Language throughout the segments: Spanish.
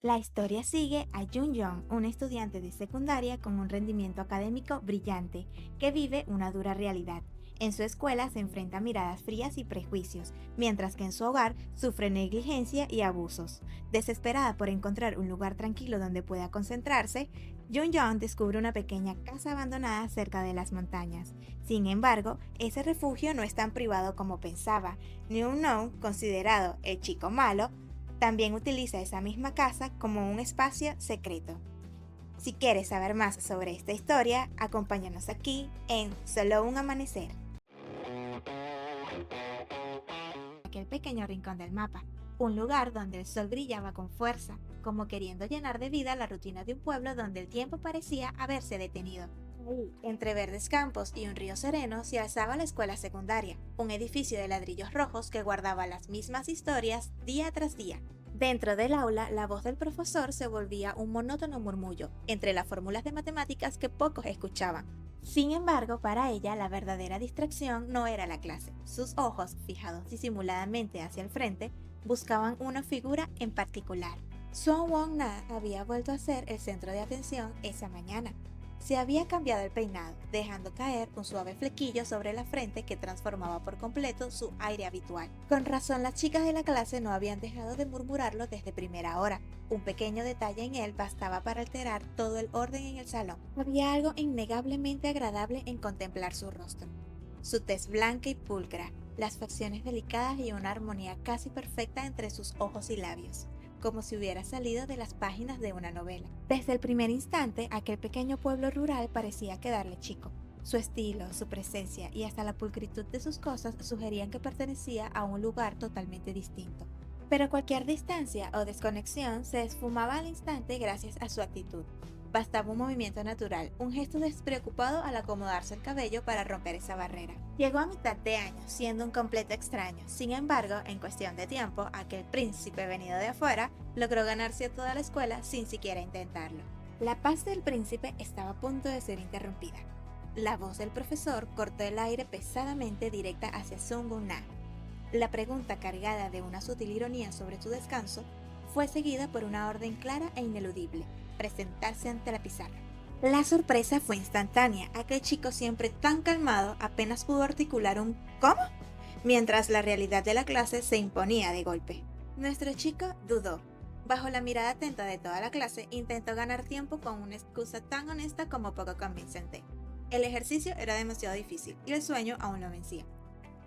La historia sigue a Jung Young, un estudiante de secundaria con un rendimiento académico brillante, que vive una dura realidad. En su escuela se enfrenta a miradas frías y prejuicios, mientras que en su hogar sufre negligencia y abusos. Desesperada por encontrar un lugar tranquilo donde pueda concentrarse, Jung Young descubre una pequeña casa abandonada cerca de las montañas. Sin embargo, ese refugio no es tan privado como pensaba. Jung Young, considerado el chico malo, también utiliza esa misma casa como un espacio secreto. Si quieres saber más sobre esta historia, acompáñanos aquí en Solo un amanecer, aquel pequeño rincón del mapa, un lugar donde el sol brillaba con fuerza, como queriendo llenar de vida la rutina de un pueblo donde el tiempo parecía haberse detenido. Ahí, entre verdes campos y un río sereno, se alzaba la escuela secundaria, un edificio de ladrillos rojos que guardaba las mismas historias día tras día. Dentro del aula, la voz del profesor se volvía un monótono murmullo, entre las fórmulas de matemáticas que pocos escuchaban. Sin embargo, para ella la verdadera distracción no era la clase. Sus ojos, fijados disimuladamente hacia el frente, buscaban una figura en particular. Song Won-na había vuelto a ser el centro de atención esa mañana. Se había cambiado el peinado, dejando caer un suave flequillo sobre la frente que transformaba por completo su aire habitual. Con razón, las chicas de la clase no habían dejado de murmurarlo desde primera hora. Un pequeño detalle en él bastaba para alterar todo el orden en el salón. Había algo innegablemente agradable en contemplar su rostro. Su tez blanca y pulcra, las facciones delicadas y una armonía casi perfecta entre sus ojos y labios, como si hubiera salido de las páginas de una novela. Desde el primer instante, aquel pequeño pueblo rural parecía quedarle chico. Su estilo, su presencia y hasta la pulcritud de sus cosas sugerían que pertenecía a un lugar totalmente distinto. Pero cualquier distancia o desconexión se esfumaba al instante gracias a su actitud. Bastaba un movimiento natural, un gesto despreocupado al acomodarse el cabello para romper esa barrera. Llegó a mitad de año, siendo un completo extraño. Sin embargo, en cuestión de tiempo, aquel príncipe venido de afuera logró ganarse a toda la escuela sin siquiera intentarlo. La paz del príncipe estaba a punto de ser interrumpida. La voz del profesor cortó el aire pesadamente directa hacia Sung Na. La pregunta, cargada de una sutil ironía sobre su descanso, fue seguida por una orden clara e ineludible: presentarse ante la pizarra. La sorpresa fue instantánea. Aquel chico, siempre tan calmado, apenas pudo articular un ¿cómo?, mientras la realidad de la clase se imponía de golpe. Nuestro chico dudó. Bajo la mirada atenta de toda la clase, intentó ganar tiempo con una excusa tan honesta como poco convincente. El ejercicio era demasiado difícil y el sueño aún lo vencía.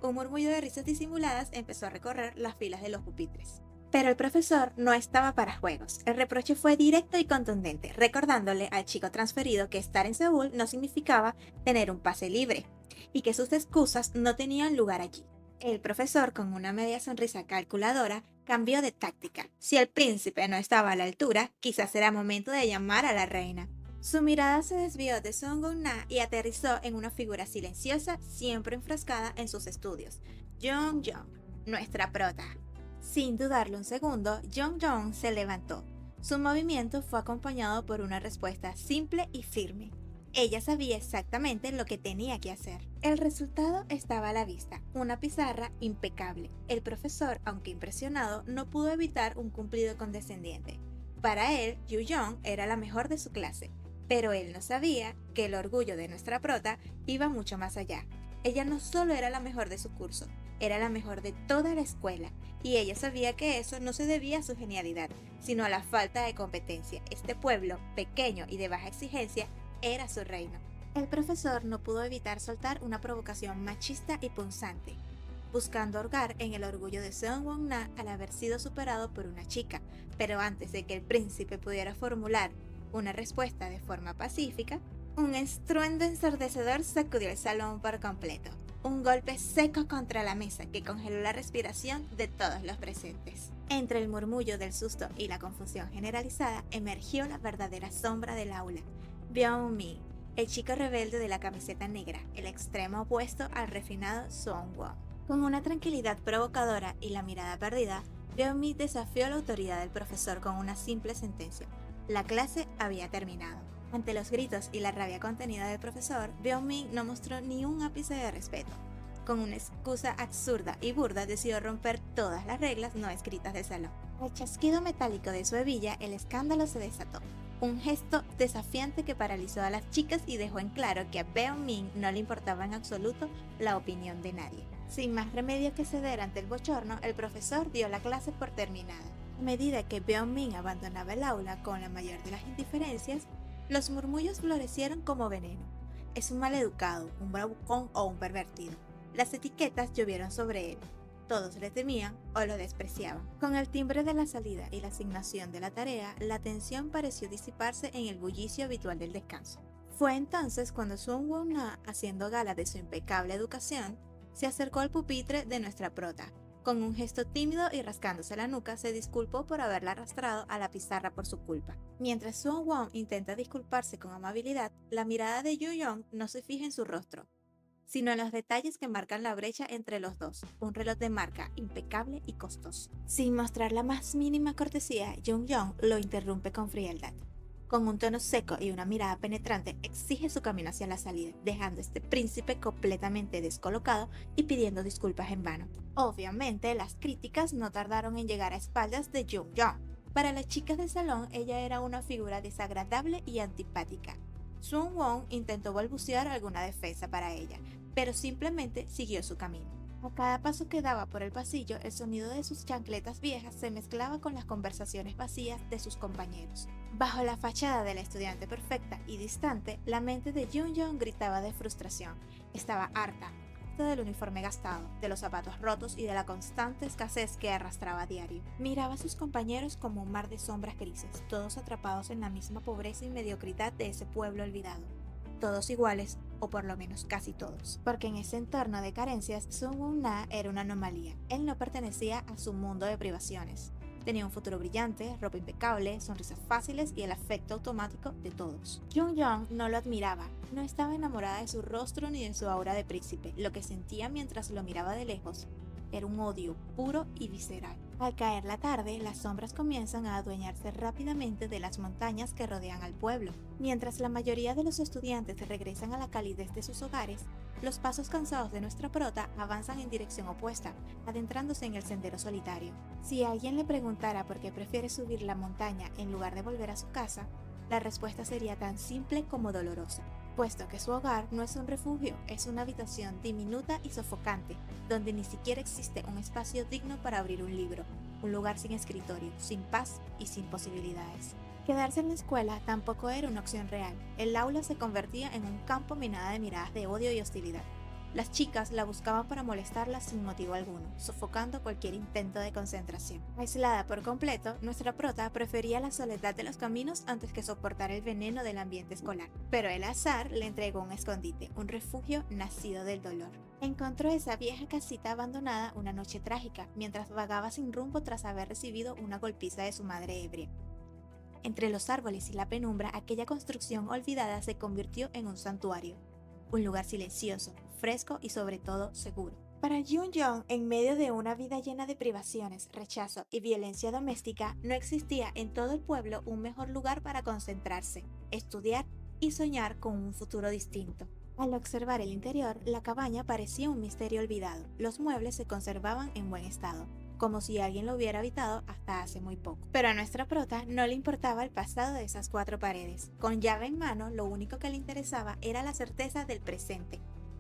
Un murmullo de risas disimuladas empezó a recorrer las filas de los pupitres. Pero el profesor no estaba para juegos. El reproche fue directo y contundente, recordándole al chico transferido que estar en Seúl no significaba tener un pase libre, y que sus excusas no tenían lugar allí. El profesor, con una media sonrisa calculadora, cambió de táctica. Si el príncipe no estaba a la altura, quizás era momento de llamar a la reina. Su mirada se desvió de Song Na y aterrizó en una figura silenciosa, siempre enfrascada en sus estudios: Jung Jung, nuestra prota. Sin dudarlo un segundo, Jung Jung se levantó. Su movimiento fue acompañado por una respuesta simple y firme. Ella sabía exactamente lo que tenía que hacer. El resultado estaba a la vista: una pizarra impecable. El profesor, aunque impresionado, no pudo evitar un cumplido condescendiente. Para él, Yu Jung era la mejor de su clase, pero él no sabía que el orgullo de nuestra prota iba mucho más allá. Ella no solo era la mejor de su curso, era la mejor de toda la escuela, y ella sabía que eso no se debía a su genialidad, sino a la falta de competencia. Este pueblo, pequeño y de baja exigencia, era su reino. El profesor no pudo evitar soltar una provocación machista y punzante, buscando hurgar en el orgullo de Seon Won-na al haber sido superado por una chica, pero antes de que el príncipe pudiera formular una respuesta de forma pacífica, un estruendo ensordecedor sacudió el salón por completo. Un golpe seco contra la mesa que congeló la respiración de todos los presentes. Entre el murmullo del susto y la confusión generalizada, emergió la verdadera sombra del aula: Byung-mi, el chico rebelde de la camiseta negra, el extremo opuesto al refinado Song-won. Con una tranquilidad provocadora y la mirada perdida, Byung-mi desafió la autoridad del profesor con una simple sentencia: la clase había terminado. Ante los gritos y la rabia contenida del profesor, Byung-mi no mostró ni un ápice de respeto. Con una excusa absurda y burda, decidió romper todas las reglas no escritas del salón. Al chasquido metálico de su hebilla, el escándalo se desató. Un gesto desafiante que paralizó a las chicas y dejó en claro que a Beon-min no le importaba en absoluto la opinión de nadie. Sin más remedio que ceder ante el bochorno, el profesor dio la clase por terminada. A medida que Beon-min abandonaba el aula con la mayor de las indiferencias, los murmullos florecieron como veneno. Es un maleducado, un bravucón o un pervertido. Las etiquetas llovieron sobre él. Todos le temían o lo despreciaban. Con el timbre de la salida y la asignación de la tarea, la tensión pareció disiparse en el bullicio habitual del descanso. Fue entonces cuando Sun Won-na, haciendo gala de su impecable educación, se acercó al pupitre de nuestra prota. Con un gesto tímido y rascándose la nuca, se disculpó por haberla arrastrado a la pizarra por su culpa. Mientras Sun Won intenta disculparse con amabilidad, la mirada de Yu Yong no se fija en su rostro, sino en los detalles que marcan la brecha entre los dos, un reloj de marca impecable y costoso. Sin mostrar la más mínima cortesía, Jung Yong lo interrumpe con frialdad. Con un tono seco y una mirada penetrante, exige su camino hacia la salida, dejando a este príncipe completamente descolocado y pidiendo disculpas en vano. Obviamente, las críticas no tardaron en llegar a espaldas de Jung Yong. Para las chicas del salón, ella era una figura desagradable y antipática. Sun Won intentó balbucear alguna defensa para ella, pero simplemente siguió su camino. A cada paso que daba por el pasillo, el sonido de sus chancletas viejas se mezclaba con las conversaciones vacías de sus compañeros. Bajo la fachada de la estudiante perfecta y distante, la mente de Jung Yong gritaba de frustración. Estaba harta del uniforme gastado, de los zapatos rotos y de la constante escasez que arrastraba a diario. Miraba a sus compañeros como un mar de sombras grises, todos atrapados en la misma pobreza y mediocridad de ese pueblo olvidado. Todos iguales, o por lo menos casi todos. Porque en ese entorno de carencias, Sun Won-na era una anomalía. Él no pertenecía a su mundo de privaciones. Tenía un futuro brillante, ropa impecable, sonrisas fáciles y el afecto automático de todos. Jung Yong no lo admiraba, no estaba enamorada de su rostro ni de su aura de príncipe. Lo que sentía mientras lo miraba de lejos era un odio puro y visceral. Al caer la tarde, las sombras comienzan a adueñarse rápidamente de las montañas que rodean al pueblo. Mientras la mayoría de los estudiantes regresan a la calidez de sus hogares, los pasos cansados de nuestra prota avanzan en dirección opuesta, adentrándose en el sendero solitario. Si alguien le preguntara por qué prefiere subir la montaña en lugar de volver a su casa, la respuesta sería tan simple como dolorosa, puesto que su hogar no es un refugio, es una habitación diminuta y sofocante, donde ni siquiera existe un espacio digno para abrir un libro, un lugar sin escritorio, sin paz y sin posibilidades. Quedarse en la escuela tampoco era una opción real. El aula se convertía en un campo minado de miradas de odio y hostilidad. Las chicas la buscaban para molestarla sin motivo alguno, sofocando cualquier intento de concentración. Aislada por completo, nuestra prota prefería la soledad de los caminos antes que soportar el veneno del ambiente escolar. Pero el azar le entregó un escondite, un refugio nacido del dolor. Encontró esa vieja casita abandonada una noche trágica, mientras vagaba sin rumbo tras haber recibido una golpiza de su madre ebria. Entre los árboles y la penumbra, aquella construcción olvidada se convirtió en un santuario. Un lugar silencioso, fresco y sobre todo seguro. Para Jung Yong, en medio de una vida llena de privaciones, rechazo y violencia doméstica, no existía en todo el pueblo un mejor lugar para concentrarse, estudiar y soñar con un futuro distinto. Al observar el interior, la cabaña parecía un misterio olvidado. Los muebles se conservaban en buen estado, como si alguien lo hubiera habitado hasta hace muy poco. Pero a nuestra prota no le importaba el pasado de esas cuatro paredes. Con llave en mano, lo único que le interesaba era la certeza del presente.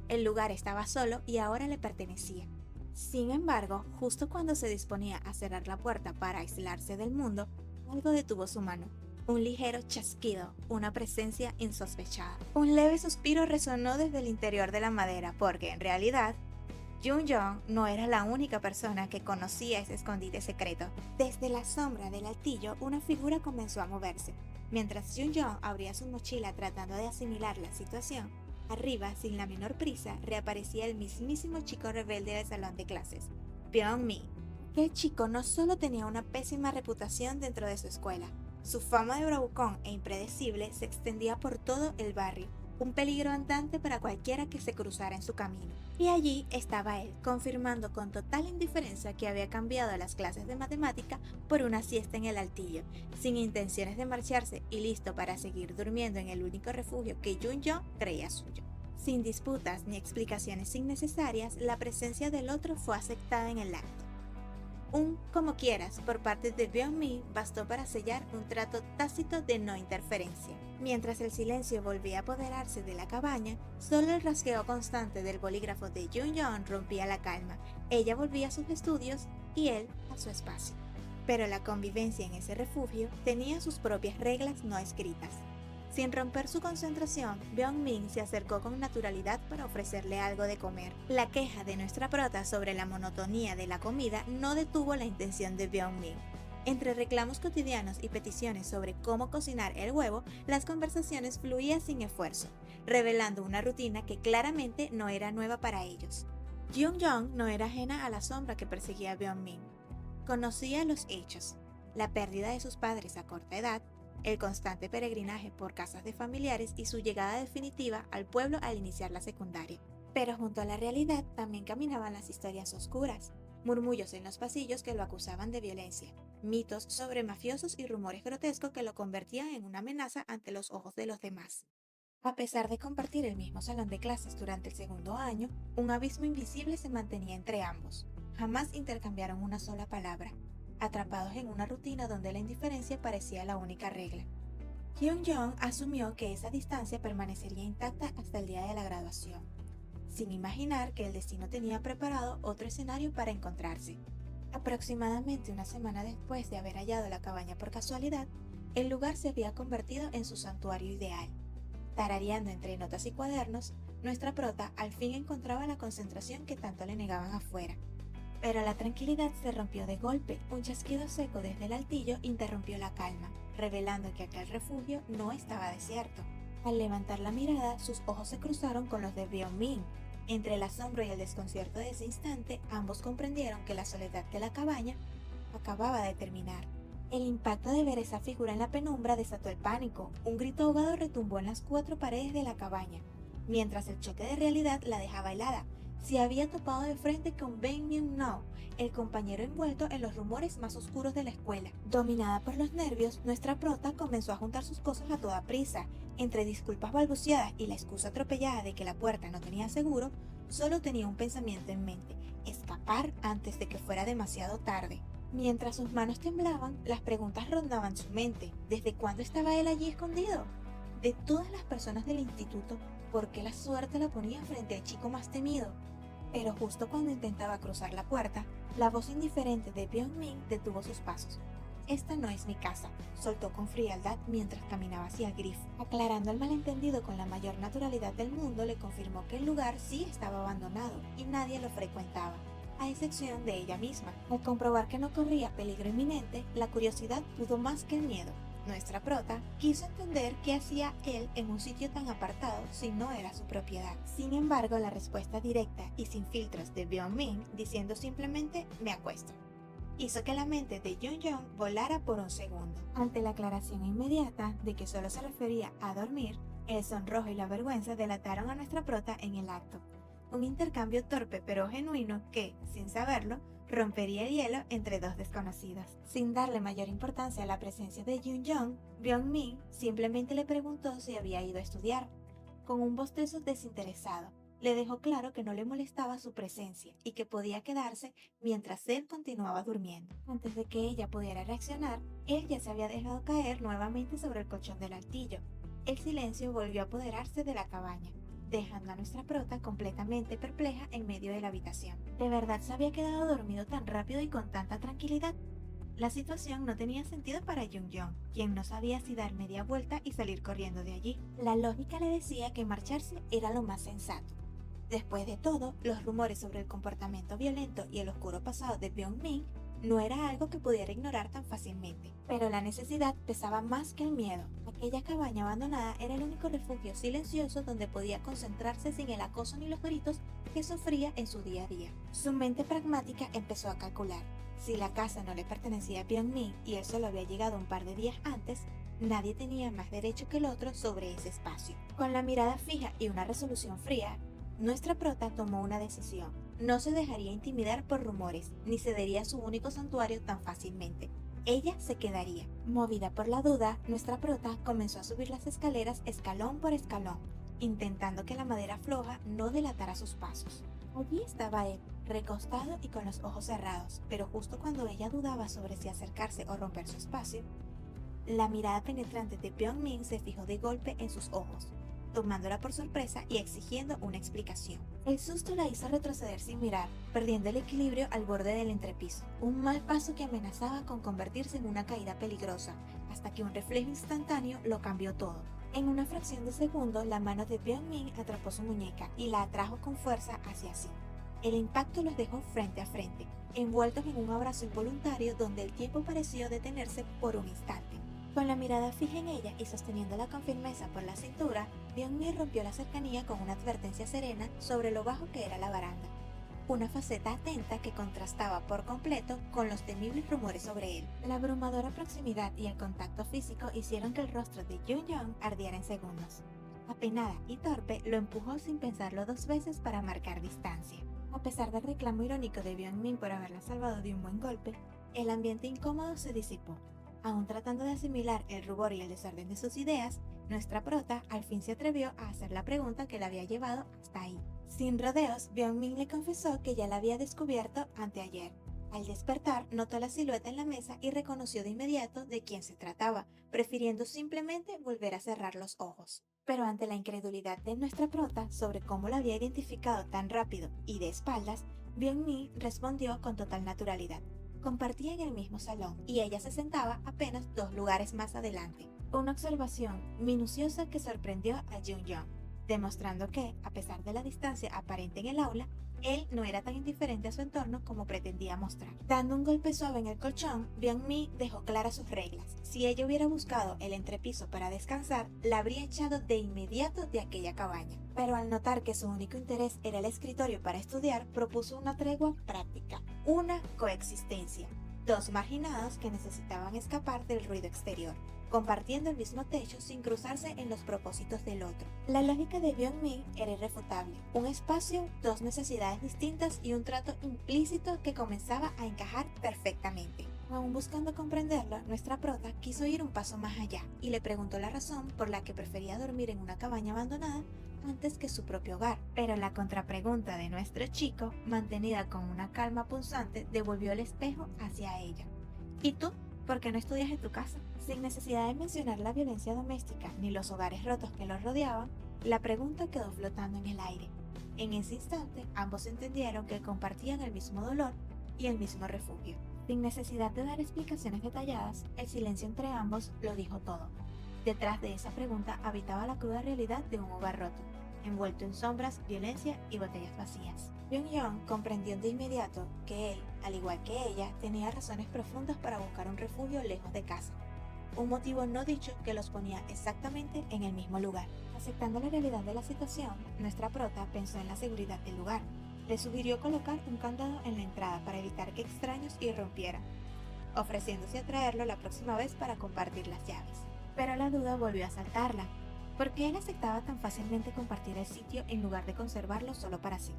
El lugar estaba solo y ahora le pertenecía. Sin embargo, justo cuando se disponía a cerrar la puerta para aislarse del mundo, algo detuvo su mano. Un ligero chasquido, una presencia insospechada. Un leve suspiro resonó desde el interior de la madera, porque en realidad Jung Yong no era la única persona que conocía ese escondite secreto. Desde la sombra del altillo, una figura comenzó a moverse. Mientras Jung Yong abría su mochila tratando de asimilar la situación, arriba, sin la menor prisa, reaparecía el mismísimo chico rebelde del salón de clases, Beon-mi. Aquel chico no solo tenía una pésima reputación dentro de su escuela, su fama de bravucón e impredecible se extendía por todo el barrio, un peligro andante para cualquiera que se cruzara en su camino. Y allí estaba él, confirmando con total indiferencia que había cambiado las clases de matemática por una siesta en el altillo, sin intenciones de marcharse y listo para seguir durmiendo en el único refugio que Jung Yong creía suyo. Sin disputas ni explicaciones innecesarias, la presencia del otro fue aceptada en el acto. Un como quieras por parte de Byung-min bastó para sellar un trato tácito de no interferencia. Mientras el silencio volvía a apoderarse de la cabaña, solo el rasgueo constante del bolígrafo de Jung-yeon rompía la calma. Ella volvía a sus estudios y él a su espacio. Pero la convivencia en ese refugio tenía sus propias reglas no escritas. Sin romper su concentración, Byung-min se acercó con naturalidad para ofrecerle algo de comer. La queja de nuestra prota sobre la monotonía de la comida no detuvo la intención de Byung-min. Entre reclamos cotidianos y peticiones sobre cómo cocinar el huevo, las conversaciones fluían sin esfuerzo, revelando una rutina que claramente no era nueva para ellos. Jung-yeon no era ajena a la sombra que perseguía a Byung-min. Conocía los hechos: la pérdida de sus padres a corta edad, el constante peregrinaje por casas de familiares y su llegada definitiva al pueblo al iniciar la secundaria. Pero junto a la realidad también caminaban las historias oscuras, murmullos en los pasillos que lo acusaban de violencia, mitos sobre mafiosos y rumores grotescos que lo convertían en una amenaza ante los ojos de los demás. A pesar de compartir el mismo salón de clases durante el segundo año, un abismo invisible se mantenía entre ambos. Jamás intercambiaron una sola palabra, atrapados en una rutina donde la indiferencia parecía la única regla. Jung-yeon asumió que esa distancia permanecería intacta hasta el día de la graduación, sin imaginar que el destino tenía preparado otro escenario para encontrarse. Aproximadamente una semana después de haber hallado la cabaña por casualidad, el lugar se había convertido en su santuario ideal. Tarareando entre notas y cuadernos, nuestra prota al fin encontraba la concentración que tanto le negaban afuera. Pero la tranquilidad se rompió de golpe. Un chasquido seco desde el altillo interrumpió la calma, revelando que aquel refugio no estaba desierto. Al levantar la mirada, sus ojos se cruzaron con los de Byung-min. Entre el asombro y el desconcierto de ese instante, ambos comprendieron que la soledad de la cabaña acababa de terminar. El impacto de ver esa figura en la penumbra desató el pánico. Un grito ahogado retumbó en las 4 paredes de la cabaña, mientras el choque de realidad la dejaba helada. Se había topado de frente con Ben Myung-no, el compañero envuelto en los rumores más oscuros de la escuela. Dominada por los nervios, nuestra prota comenzó a juntar sus cosas a toda prisa. Entre disculpas balbuceadas y la excusa atropellada de que la puerta no tenía seguro, solo tenía un pensamiento en mente: escapar antes de que fuera demasiado tarde. Mientras sus manos temblaban, las preguntas rondaban su mente. ¿Desde cuándo estaba él allí escondido? De todas las personas del instituto, ¿por qué la suerte la ponía frente al chico más temido? Pero justo cuando intentaba cruzar la puerta, la voz indiferente de Byung-min detuvo sus pasos. «Esta no es mi casa», soltó con frialdad mientras caminaba hacia el grifo. Aclarando el malentendido con la mayor naturalidad del mundo, le confirmó que el lugar sí estaba abandonado y nadie lo frecuentaba, a excepción de ella misma. Al comprobar que no corría peligro inminente, la curiosidad pudo más que el miedo. Nuestra prota quiso entender qué hacía él en un sitio tan apartado si no era su propiedad. Sin embargo, la respuesta directa y sin filtros de Byung-min, diciendo simplemente «me acuesto», hizo que la mente de Jung-yeon volara por un segundo. Ante la aclaración inmediata de que solo se refería a dormir, el sonrojo y la vergüenza delataron a nuestra prota en el acto. Un intercambio torpe pero genuino que, sin saberlo, rompería el hielo entre dos desconocidos. Sin darle mayor importancia a la presencia de Jung-yeon, Byung-min simplemente le preguntó si había ido a estudiar. Con un bostezo desinteresado, le dejó claro que no le molestaba su presencia y que podía quedarse mientras él continuaba durmiendo. Antes de que ella pudiera reaccionar, él ya se había dejado caer nuevamente sobre el colchón del altillo. El silencio volvió a apoderarse de la cabaña, dejando a nuestra prota completamente perpleja en medio de la habitación. ¿De verdad se había quedado dormido tan rápido y con tanta tranquilidad? La situación no tenía sentido para Jung-yeon, quien no sabía si dar media vuelta y salir corriendo de allí. La lógica le decía que marcharse era lo más sensato. Después de todo, los rumores sobre el comportamiento violento y el oscuro pasado de Byung-min no era algo que pudiera ignorar tan fácilmente. Pero la necesidad pesaba más que el miedo. Aquella cabaña abandonada era el único refugio silencioso donde podía concentrarse sin el acoso ni los gritos que sufría en su día a día. Su mente pragmática empezó a calcular. Si la casa no le pertenecía a Byung-min y él solo había llegado un par de días antes, nadie tenía más derecho que el otro sobre ese espacio. Con la mirada fija y una resolución fría, nuestra prota tomó una decisión. No se dejaría intimidar por rumores, ni cedería su único santuario tan fácilmente. Ella se quedaría. Movida por la duda, nuestra prota comenzó a subir las escaleras escalón por escalón, intentando que la madera floja no delatara sus pasos. Allí estaba él, recostado y con los ojos cerrados, pero justo cuando ella dudaba sobre si acercarse o romper su espacio, la mirada penetrante de Byung-min se fijó de golpe en sus ojos, tomándola por sorpresa y exigiendo una explicación. El susto la hizo retroceder sin mirar, perdiendo el equilibrio al borde del entrepiso, un mal paso que amenazaba con convertirse en una caída peligrosa, hasta que un reflejo instantáneo lo cambió todo. En una fracción de segundo, la mano de Byung-min atrapó su muñeca y la atrajo con fuerza hacia sí. El impacto los dejó frente a frente, envueltos en un abrazo involuntario donde el tiempo pareció detenerse por un instante. Con la mirada fija en ella y sosteniéndola con firmeza por la cintura, Byung-min rompió la cercanía con una advertencia serena sobre lo bajo que era la baranda. Una faceta atenta que contrastaba por completo con los temibles rumores sobre él. La abrumadora proximidad y el contacto físico hicieron que el rostro de Jung-yeon ardiera en segundos. Apenada y torpe, lo empujó sin pensarlo dos veces para marcar distancia. A pesar del reclamo irónico de Byung-min por haberla salvado de un buen golpe, el ambiente incómodo se disipó. Aún tratando de asimilar el rubor y el desorden de sus ideas, nuestra prota al fin se atrevió a hacer la pregunta que la había llevado hasta ahí. Sin rodeos, Byung-min le confesó que ya la había descubierto anteayer. Al despertar, notó la silueta en la mesa y reconoció de inmediato de quién se trataba, prefiriendo simplemente volver a cerrar los ojos. Pero ante la incredulidad de nuestra prota sobre cómo la había identificado tan rápido y de espaldas, Byung-min respondió con total naturalidad. Compartían el mismo salón y ella se sentaba apenas 2 lugares más adelante. Una observación minuciosa que sorprendió a Jung-yeon, demostrando que, a pesar de la distancia aparente en el aula, él no era tan indiferente a su entorno como pretendía mostrar. Dando un golpe suave en el colchón, Byung-min dejó claras sus reglas. Si ella hubiera buscado el entrepiso para descansar, la habría echado de inmediato de aquella cabaña. Pero al notar que su único interés era el escritorio para estudiar, propuso una tregua práctica, una coexistencia. 2 marginados que necesitaban escapar del ruido exterior, compartiendo el mismo techo sin cruzarse en los propósitos del otro. La lógica de Byung-min era irrefutable. Un espacio, 2 necesidades distintas y un trato implícito que comenzaba a encajar perfectamente. Aún buscando comprenderlo, nuestra prota quiso ir un paso más allá y le preguntó la razón por la que prefería dormir en una cabaña abandonada antes que su propio hogar. Pero la contrapregunta de nuestro chico, mantenida con una calma punzante, devolvió el espejo hacia ella. ¿Y tú? ¿Por qué no estudias en tu casa? Sin necesidad de mencionar la violencia doméstica ni los hogares rotos que los rodeaban, la pregunta quedó flotando en el aire. En ese instante, ambos entendieron que compartían el mismo dolor y el mismo refugio. Sin necesidad de dar explicaciones detalladas, el silencio entre ambos lo dijo todo. Detrás de esa pregunta habitaba la cruda realidad de un hogar roto, envuelto en sombras, violencia y botellas vacías. Byung-yeon comprendió de inmediato que él, al igual que ella, tenía razones profundas para buscar un refugio lejos de casa. Un motivo no dicho que los ponía exactamente en el mismo lugar. Aceptando la realidad de la situación, nuestra prota pensó en la seguridad del lugar. Le sugirió colocar un candado en la entrada para evitar que extraños irrumpieran, ofreciéndose a traerlo la próxima vez para compartir las llaves. Pero la duda volvió a asaltarla. ¿Por qué él aceptaba tan fácilmente compartir el sitio en lugar de conservarlo solo para sí?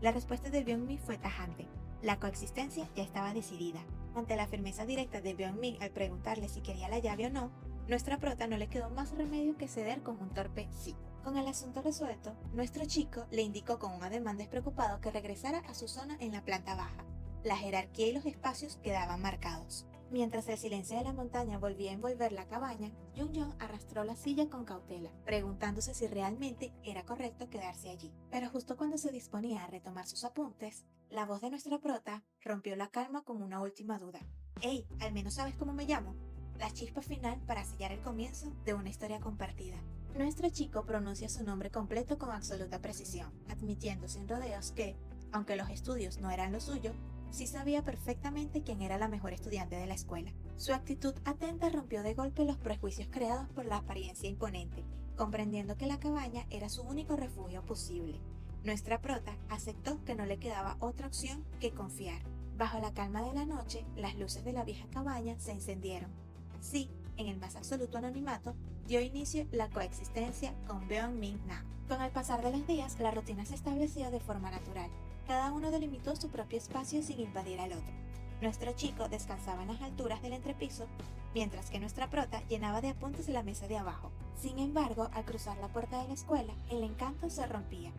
La respuesta de Byung-min fue tajante. La coexistencia ya estaba decidida. Ante la firmeza directa de Byung-min al preguntarle si quería la llave o no, nuestra prota no le quedó más remedio que ceder con un torpe sí. Con el asunto resuelto, nuestro chico le indicó con un ademán despreocupado que regresara a su zona en la planta baja. La jerarquía y los espacios quedaban marcados. Mientras el silencio de la montaña volvía a envolver la cabaña, Jung-yeon arrastró la silla con cautela, preguntándose si realmente era correcto quedarse allí. Pero justo cuando se disponía a retomar sus apuntes, la voz de nuestra prota rompió la calma con una última duda. «Hey, ¿al menos sabes cómo me llamo?» La chispa final para sellar el comienzo de una historia compartida. Nuestro chico pronuncia su nombre completo con absoluta precisión, admitiendo sin rodeos que, aunque los estudios no eran lo suyo, sí sabía perfectamente quién era la mejor estudiante de la escuela. Su actitud atenta rompió de golpe los prejuicios creados por la apariencia imponente, comprendiendo que la cabaña era su único refugio posible. Nuestra prota aceptó que no le quedaba otra opción que confiar. Bajo la calma de la noche, las luces de la vieja cabaña se encendieron. Así, en el más absoluto anonimato, dio inicio la coexistencia con Byung-min Na. Con el pasar de los días, la rutina se estableció de forma natural. Cada uno delimitó su propio espacio sin invadir al otro. Nuestro chico descansaba en las alturas del entrepiso, mientras que nuestra prota llenaba de apuntes la mesa de abajo. Sin embargo, al cruzar la puerta de la escuela, el encanto se rompía.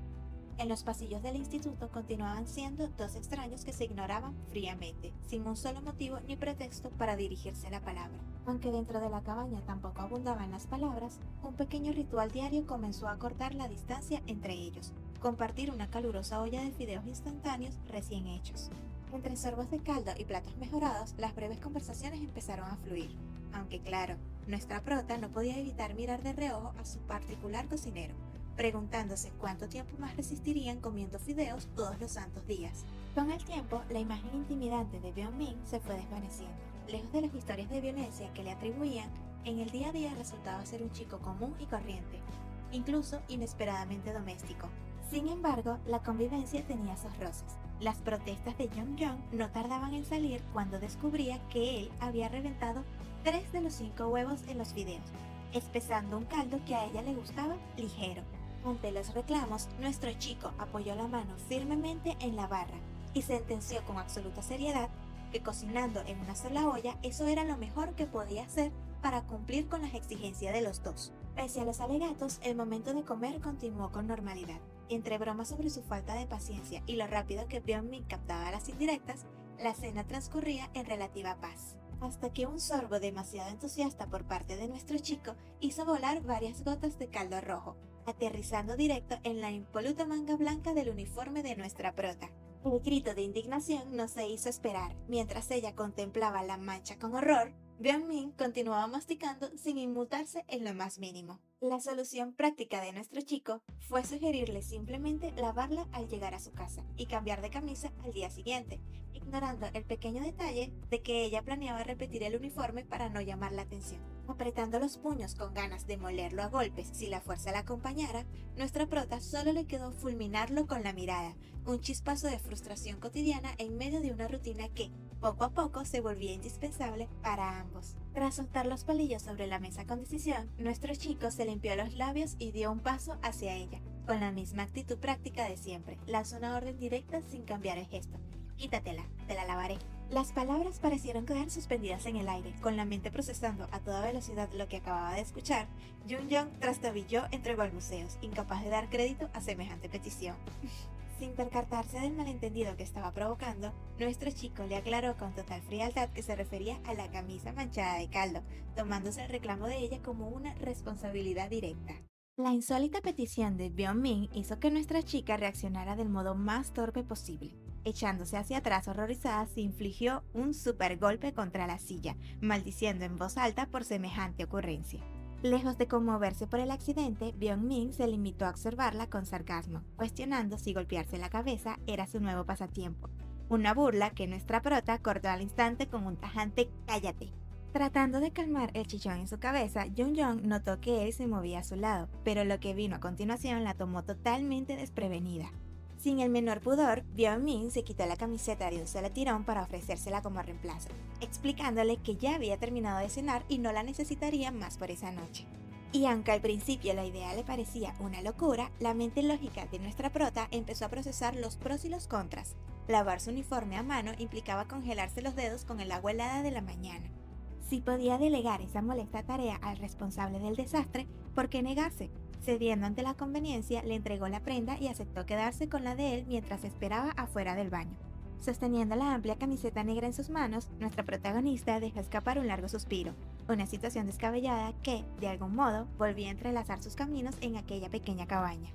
En los pasillos del instituto continuaban siendo dos extraños que se ignoraban fríamente, sin un solo motivo ni pretexto para dirigirse la palabra. Aunque dentro de la cabaña tampoco abundaban las palabras, un pequeño ritual diario comenzó a cortar la distancia entre ellos: compartir una calurosa olla de fideos instantáneos recién hechos. Entre sorbos de caldo y platos mejorados, las breves conversaciones empezaron a fluir. Aunque claro, nuestra prota no podía evitar mirar de reojo a su particular cocinero, preguntándose cuánto tiempo más resistirían comiendo fideos todos los santos días. Con el tiempo, la imagen intimidante de Byung-min se fue desvaneciendo. Lejos de las historias de violencia que le atribuían, en el día a día resultaba ser un chico común y corriente, incluso inesperadamente doméstico. Sin embargo, la convivencia tenía sus roces. Las protestas de Jung no tardaban en salir cuando descubría que él había reventado 3 de los 5 huevos en los fideos, espesando un caldo que a ella le gustaba ligero. Ante los reclamos, nuestro chico apoyó la mano firmemente en la barra y sentenció con absoluta seriedad que cocinando en una sola olla eso era lo mejor que podía hacer para cumplir con las exigencias de los dos. Pese a los alegatos, el momento de comer continuó con normalidad. Entre bromas sobre su falta de paciencia y lo rápido que Byung-min captaba las indirectas, la cena transcurría en relativa paz. Hasta que un sorbo demasiado entusiasta por parte de nuestro chico hizo volar varias gotas de caldo rojo, aterrizando directo en la impoluta manga blanca del uniforme de nuestra prota. El grito de indignación no se hizo esperar. Mientras ella contemplaba la mancha con horror, Byung-min continuaba masticando sin inmutarse en lo más mínimo. La solución práctica de nuestro chico fue sugerirle simplemente lavarla al llegar a su casa y cambiar de camisa al día siguiente, ignorando el pequeño detalle de que ella planeaba repetir el uniforme para no llamar la atención. Apretando los puños con ganas de molerlo a golpes si la fuerza la acompañara, nuestra prota solo le quedó fulminarlo con la mirada, un chispazo de frustración cotidiana en medio de una rutina que, poco a poco, se volvía indispensable para ambos. Tras soltar los palillos sobre la mesa con decisión, nuestro chico se limpió los labios y dio un paso hacia ella. Con la misma actitud práctica de siempre, lanzó una orden directa sin cambiar el gesto. «Quítatela, te la lavaré». Las palabras parecieron quedar suspendidas en el aire. Con la mente procesando a toda velocidad lo que acababa de escuchar, Jung trastabilló entre balbuceos, incapaz de dar crédito a semejante petición. Sin percatarse del malentendido que estaba provocando, nuestro chico le aclaró con total frialdad que se refería a la camisa manchada de caldo, tomándose el reclamo de ella como una responsabilidad directa. La insólita petición de Byung-min hizo que nuestra chica reaccionara del modo más torpe posible. Echándose hacia atrás horrorizada, se infligió un super golpe contra la silla, maldiciendo en voz alta por semejante ocurrencia. Lejos de conmoverse por el accidente, Byung-min se limitó a observarla con sarcasmo, cuestionando si golpearse la cabeza era su nuevo pasatiempo. Una burla que nuestra prota cortó al instante con un tajante «cállate». Tratando de calmar el chichón en su cabeza, Jung notó que él se movía a su lado, pero lo que vino a continuación la tomó totalmente desprevenida. Sin el menor pudor, Byung-min se quitó la camiseta de un solo tirón para ofrecérsela como reemplazo, explicándole que ya había terminado de cenar y no la necesitaría más por esa noche. Y aunque al principio la idea le parecía una locura, la mente lógica de nuestra prota empezó a procesar los pros y los contras. Lavar su uniforme a mano implicaba congelarse los dedos con el agua helada de la mañana. Si podía delegar esa molesta tarea al responsable del desastre, ¿por qué negarse? Cediendo ante la conveniencia, le entregó la prenda y aceptó quedarse con la de él mientras esperaba afuera del baño. Sosteniendo la amplia camiseta negra en sus manos, nuestra protagonista dejó escapar un largo suspiro, una situación descabellada que, de algún modo, volvía a entrelazar sus caminos en aquella pequeña cabaña.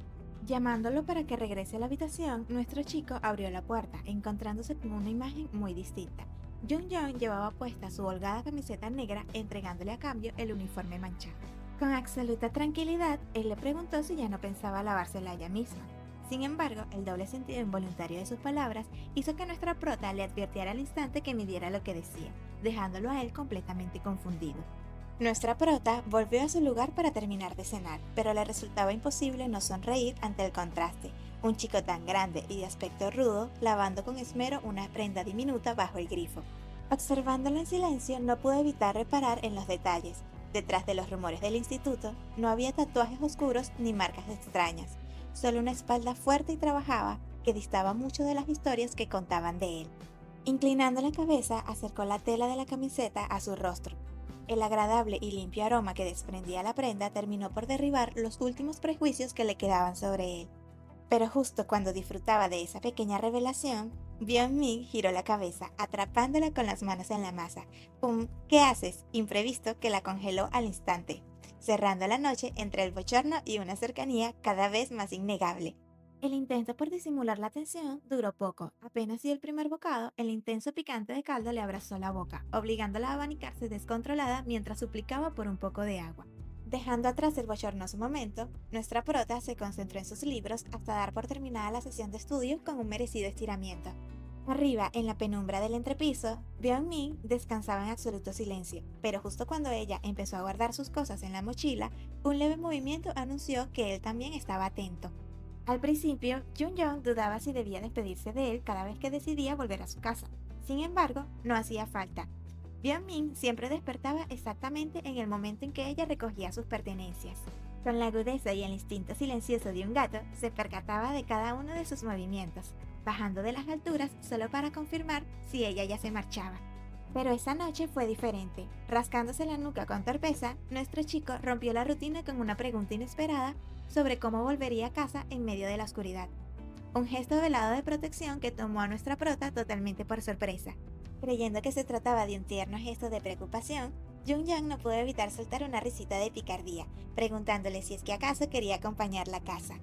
Llamándolo para que regrese a la habitación, nuestro chico abrió la puerta, encontrándose con una imagen muy distinta. Jung llevaba puesta su holgada camiseta negra, entregándole a cambio el uniforme manchado. Con absoluta tranquilidad, él le preguntó si ya no pensaba lavársela ella misma. Sin embargo, el doble sentido involuntario de sus palabras hizo que nuestra prota le advirtiera al instante que midiera lo que decía, dejándolo a él completamente confundido. Nuestra prota volvió a su lugar para terminar de cenar, pero le resultaba imposible no sonreír ante el contraste. Un chico tan grande y de aspecto rudo, lavando con esmero una prenda diminuta bajo el grifo. Observándolo en silencio, no pudo evitar reparar en los detalles. Detrás de los rumores del instituto, no había tatuajes oscuros ni marcas extrañas, solo una espalda fuerte y trabajada que distaba mucho de las historias que contaban de él. Inclinando la cabeza, acercó la tela de la camiseta a su rostro. El agradable y limpio aroma que desprendía la prenda terminó por derribar los últimos prejuicios que le quedaban sobre él. Pero justo cuando disfrutaba de esa pequeña revelación, Min giró la cabeza, atrapándola con las manos en la masa. ¿Qué haces? Imprevisto que la congeló al instante, cerrando la noche entre el bochorno y una cercanía cada vez más innegable. El intento por disimular la tensión duró poco. Apenas dio el primer bocado, el intenso picante de caldo le abrazó la boca, obligándola a abanicarse descontrolada mientras suplicaba por un poco de agua. Dejando atrás el bochornoso momento, nuestra prota se concentró en sus libros hasta dar por terminada la sesión de estudio con un merecido estiramiento. Arriba, en la penumbra del entrepiso, Min descansaba en absoluto silencio, pero justo cuando ella empezó a guardar sus cosas en la mochila, un leve movimiento anunció que él también estaba atento. Al principio, Jung dudaba si debía despedirse de él cada vez que decidía volver a su casa. Sin embargo, no hacía falta. Min siempre despertaba exactamente en el momento en que ella recogía sus pertenencias. Con la agudeza y el instinto silencioso de un gato, se percataba de cada uno de sus movimientos, bajando de las alturas solo para confirmar si ella ya se marchaba. Pero esa noche fue diferente. Rascándose la nuca con torpeza, nuestro chico rompió la rutina con una pregunta inesperada sobre cómo volvería a casa en medio de la oscuridad. Un gesto velado de protección que tomó a nuestra prota totalmente por sorpresa. Creyendo que se trataba de un tierno gesto de preocupación, Jung no pudo evitar soltar una risita de picardía, preguntándole si es que acaso quería acompañarla a casa.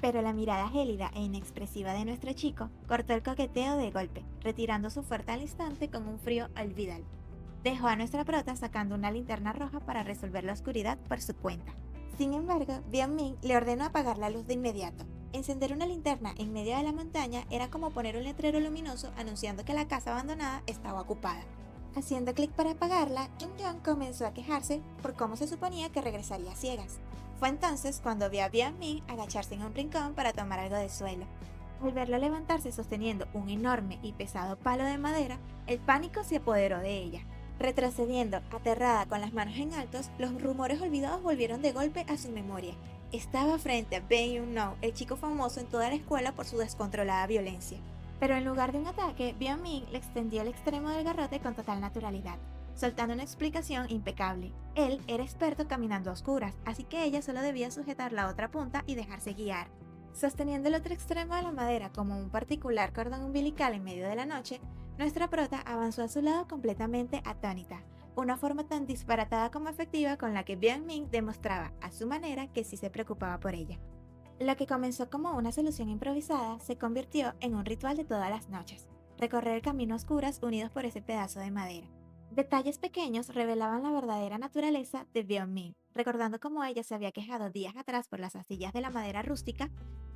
Pero la mirada gélida e inexpresiva de nuestro chico cortó el coqueteo de golpe, retirando su fuerza al instante con un frío olvidal. Dejó a nuestra prota sacando una linterna roja para resolver la oscuridad por su cuenta. Sin embargo, Min le ordenó apagar la luz de inmediato. Encender una linterna en medio de la montaña era como poner un letrero luminoso anunciando que la casa abandonada estaba ocupada. Haciendo clic para apagarla, Jung comenzó a quejarse por cómo se suponía que regresaría a ciegas. Fue entonces cuando vio a Min agacharse en un rincón para tomar algo de suelo. Al verlo levantarse sosteniendo un enorme y pesado palo de madera, el pánico se apoderó de ella. Retrocediendo, aterrada con las manos en altos, los rumores olvidados volvieron de golpe a su memoria. Estaba frente a Bae-Yun-no, el chico famoso en toda la escuela por su descontrolada violencia. Pero en lugar de un ataque, Min le extendió el extremo del garrote con total naturalidad, soltando una explicación impecable. Él era experto caminando a oscuras, así que ella solo debía sujetar la otra punta y dejarse guiar. Sosteniendo el otro extremo de la madera como un particular cordón umbilical en medio de la noche, nuestra prota avanzó a su lado completamente atónita, una forma tan disparatada como efectiva con la que Min demostraba, a su manera, que sí se preocupaba por ella. Lo que comenzó como una solución improvisada se convirtió en un ritual de todas las noches, recorrer el camino a oscuras unidos por ese pedazo de madera. Detalles pequeños revelaban la verdadera naturaleza de Min, recordando cómo ella se había quejado días atrás por las astillas de la madera rústica.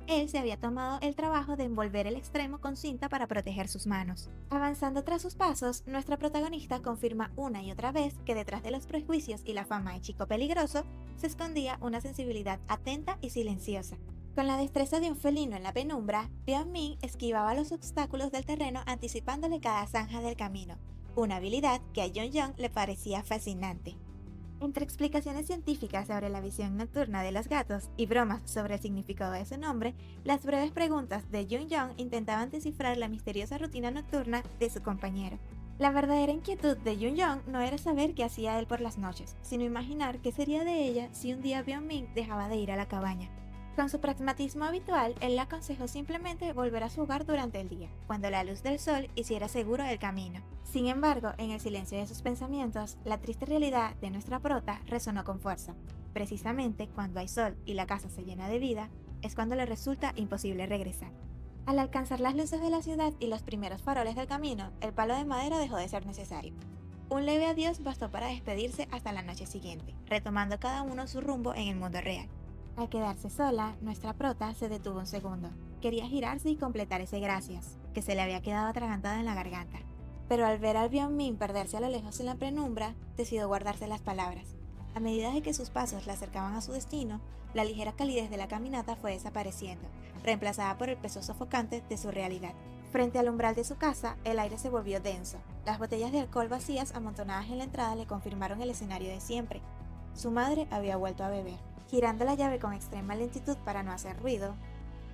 Él se había tomado el trabajo de envolver el extremo con cinta para proteger sus manos. Avanzando tras sus pasos, nuestra protagonista confirma una y otra vez que detrás de los prejuicios y la fama de chico peligroso se escondía una sensibilidad atenta y silenciosa. Con la destreza de un felino en la penumbra, Min esquivaba los obstáculos del terreno anticipándole cada zanja del camino, una habilidad que a Jung le parecía fascinante. Entre explicaciones científicas sobre la visión nocturna de los gatos y bromas sobre el significado de su nombre, las breves preguntas de Jung intentaban descifrar la misteriosa rutina nocturna de su compañero. La verdadera inquietud de Jung no era saber qué hacía él por las noches, sino imaginar qué sería de ella si un día Min dejaba de ir a la cabaña. Con su pragmatismo habitual, él le aconsejó simplemente volver a su hogar durante el día, cuando la luz del sol hiciera seguro el camino. Sin embargo, en el silencio de sus pensamientos, la triste realidad de nuestra prota resonó con fuerza. Precisamente cuando hay sol y la casa se llena de vida, es cuando le resulta imposible regresar. Al alcanzar las luces de la ciudad y los primeros faroles del camino, el palo de madera dejó de ser necesario. Un leve adiós bastó para despedirse hasta la noche siguiente, retomando cada uno su rumbo en el mundo real. Al quedarse sola, nuestra prota se detuvo un segundo. Quería girarse y completar ese gracias, que se le había quedado atragantada en la garganta. Pero al ver al Min perderse a lo lejos en la penumbra, decidió guardarse las palabras. A medida de que sus pasos la acercaban a su destino, la ligera calidez de la caminata fue desapareciendo, reemplazada por el peso sofocante de su realidad. Frente al umbral de su casa, el aire se volvió denso. Las botellas de alcohol vacías amontonadas en la entrada le confirmaron el escenario de siempre. Su madre había vuelto a beber. Girando la llave con extrema lentitud para no hacer ruido,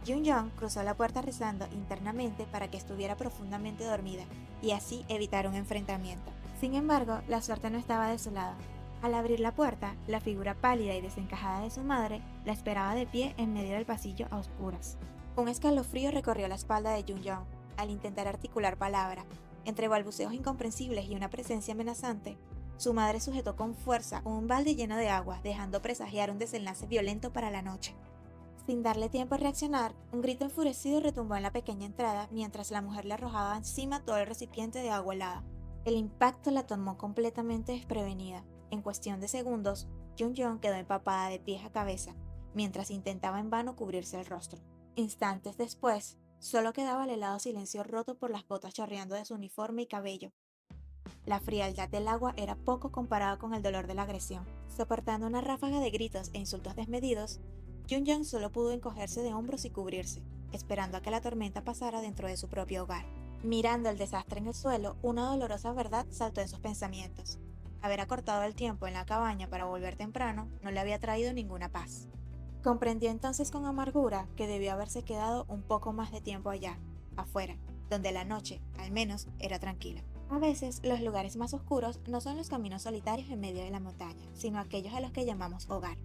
Jung cruzó la puerta rezando internamente para que estuviera profundamente dormida y así evitar un enfrentamiento. Sin embargo, la suerte no estaba de su lado. Al abrir la puerta, la figura pálida y desencajada de su madre la esperaba de pie en medio del pasillo a oscuras. Un escalofrío recorrió la espalda de Jung al intentar articular palabra. Entre balbuceos incomprensibles y una presencia amenazante, su madre sujetó con fuerza un balde lleno de agua, dejando presagiar un desenlace violento para la noche. Sin darle tiempo a reaccionar, un grito enfurecido retumbó en la pequeña entrada mientras la mujer le arrojaba encima todo el recipiente de agua helada. El impacto la tomó completamente desprevenida. En cuestión de segundos, Jung quedó empapada de pies a cabeza, mientras intentaba en vano cubrirse el rostro. Instantes después, solo quedaba el helado silencio roto por las gotas chorreando de su uniforme y cabello. La frialdad del agua era poco comparada con el dolor de la agresión. Soportando una ráfaga de gritos e insultos desmedidos, Jung solo pudo encogerse de hombros y cubrirse, esperando a que la tormenta pasara dentro de su propio hogar. Mirando el desastre en el suelo, una dolorosa verdad saltó en sus pensamientos. Haber acortado el tiempo en la cabaña para volver temprano no le había traído ninguna paz. Comprendió entonces con amargura que debió haberse quedado un poco más de tiempo allá, afuera, donde la noche, al menos, era tranquila. A veces, los lugares más oscuros no son los caminos solitarios en medio de la montaña, sino aquellos a los que llamamos hogar.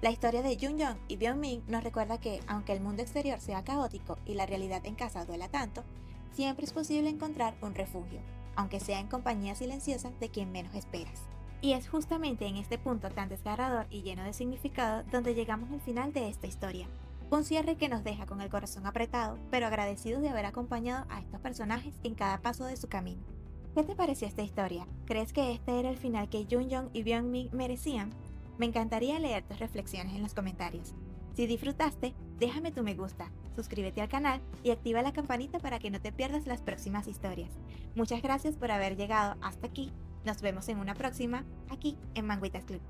La historia de Jung y Byung-min nos recuerda que, aunque el mundo exterior sea caótico y la realidad en casa duela tanto, siempre es posible encontrar un refugio, aunque sea en compañía silenciosa de quien menos esperas. Y es justamente en este punto tan desgarrador y lleno de significado donde llegamos al final de esta historia. Un cierre que nos deja con el corazón apretado, pero agradecidos de haber acompañado a estos personajes en cada paso de su camino. ¿Qué te pareció esta historia? ¿Crees que este era el final que Jung y Byung-min merecían? Me encantaría leer tus reflexiones en los comentarios. Si disfrutaste, déjame tu me gusta, suscríbete al canal y activa la campanita para que no te pierdas las próximas historias. Muchas gracias por haber llegado hasta aquí. Nos vemos en una próxima, aquí en Manguitas Club.